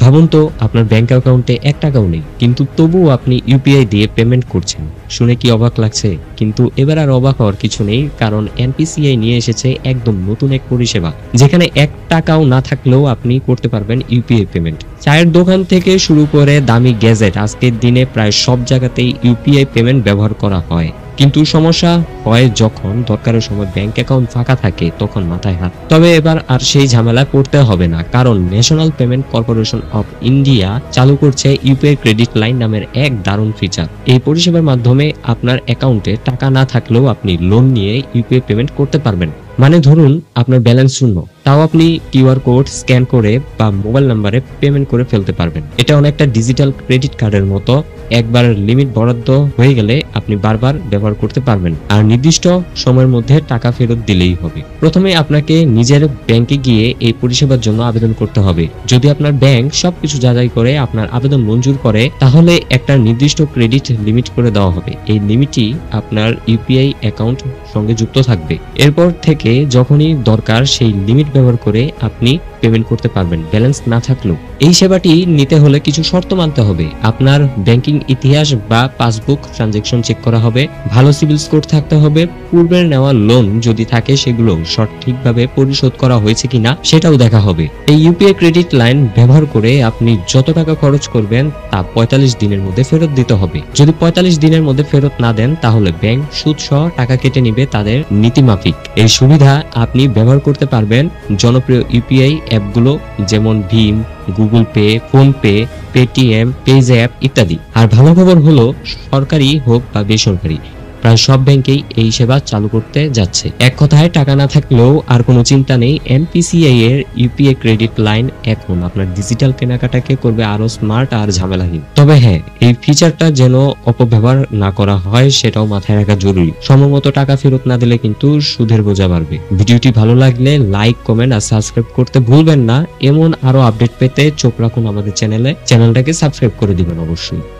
ভাবুন তো আপনার ব্যাংক অ্যাকাউন্টে 1 টাকাও নেই, কিন্তু তবুও আপনি ইউপিআই দিয়ে পেমেন্ট করছেন। শুনে কি অবাক লাগছে? কিন্তু এবার আর অবাক হওয়ার কিছু নেই, কারণ এনপিসিআই নিয়ে এসেছে একদম নতুন এক পরিষেবা, যেখানে 1 টাকাও না থাকলেও আপনি করতে পারবেন ইউপিআই পেমেন্ট। চায়ের দোকান থেকে শুরু করে দামি গ্যাজেট, আজকের দিনে প্রায় সব জায়গাতেই ইউপিআই পেমেন্ট ব্যবহার করা হয়। কিন্তু সমস্যা হয় যখন দরকারের সময় ব্যাংক অ্যাকাউন্ট ফাঁকা থাকে, তখন মাথায় হাত। তবে এবার আর সেই ঝামেলায় পড়তে হবে না, কারণ national payment corporation of India চালু করছে ইউপিআই ক্রেডিট লাইন নামের এক দারুণ ফিচার। এই পরিষেবার মাধ্যমে আপনার অ্যাকাউন্টে টাকা না থাকলেও আপনি লোন নিয়ে ইউপিআই পেমেন্ট করতে পারবেন। মানে ধরুন আপনার ব্যালেন্স শূন্য, তাও আপনি কিউআর কোড স্ক্যান করে বা মোবাইল নাম্বারে পেমেন্ট করে ফেলতে পারবেন। এটা অনেকটা ডিজিটাল ক্রেডিট কার্ডের মতো, একবার লিমিট বরাদ্দ হয়ে গেলে আপনি বারবার ব্যবহার করতে পারবেন, আর নির্দিষ্ট সময়ের মধ্যে টাকা ফেরত দিলেই হবে। প্রথমে আপনাকে নিজের ব্যাংকে গিয়ে এই পরিষেবার জন্য আবেদন করতে হবে। যদি আপনার ব্যাংক সবকিছু যাচাই করে আপনার আবেদন মঞ্জুর করে, তাহলে একটা নির্দিষ্ট ক্রেডিট লিমিট করে দেওয়া হবে। এই লিমিটই আপনার ইউপিআই অ্যাকাউন্ট সঙ্গে যুক্ত থাকবে। এরপর থেকে যখনই দরকার সেই লিমিট ব্যবহার করে আপনি পেমেন্ট করতে পারবেন, ব্যালেন্স না থাকলেও। এই সেবাটি নিতে হলে কিছু শর্ত মানতে হবে। আপনার ব্যাংকিং ইতিহাস বা পাসবুক ট্রানজাকশন চেক করা হবে, ভালো সিবিল স্কোর থাকতে হবে, পূর্বের নেওয়া লোন যদি থাকে সেগুলো সঠিকভাবে পরিশোধ করা হয়েছে কিনা সেটাও দেখা হবে। এই ইউপিআই ক্রেডিট লাইন ব্যবহার করে আপনি যত টাকা খরচ করবেন তা 45 দিনের মধ্যে ফেরত দিতে হবে। যদি 45 দিনের মধ্যে ফেরত না দেন, তাহলে ব্যাংক সুদ সহ টাকা কেটে নিবে তাদের নীতিমাফিক। এই সুবিধা আপনি ব্যবহার করতে পারবেন জনপ্রিয় ইউপিআই অ্যাপগুলো, যেমন ভীম, Google Pay, PhonePe, Paytm, PayZapp ইত্যাদি। আর ভালো খবর হলো, সরকারি হোক বা বেসরকারি, প্রায় সব ব্যাংকেই এই সেবা চালু করতে যাচ্ছে। এক কথায় টাকা না থাকলেও আর কোনো চিন্তা নেই। এনপিসিআই এর ইউপিআই ক্রেডিট লাইন এখন আপনার ডিজিটাল কেনাকাটাকে করবে আরো স্মার্ট আর ঝামেলাহীন। তবে হ্যাঁ, এই ফিচারটা যেন অপব্যবহার না করা হয় সেটাও মাথায় রাখা জরুরি। সময়মতো টাকা ফেরত না দিলে কিন্তু সুদের বোঝা বাড়বে। ভিডিওটি ভালো লাগলে লাইক, কমেন্ট আর সাবস্ক্রাইব করতে ভুলবেন না। এমন আরো আপডেট পেতে চোখ রাখুন আমাদের চ্যানেলটাকে সাবস্ক্রাইব করে দিবেন অবশ্যই।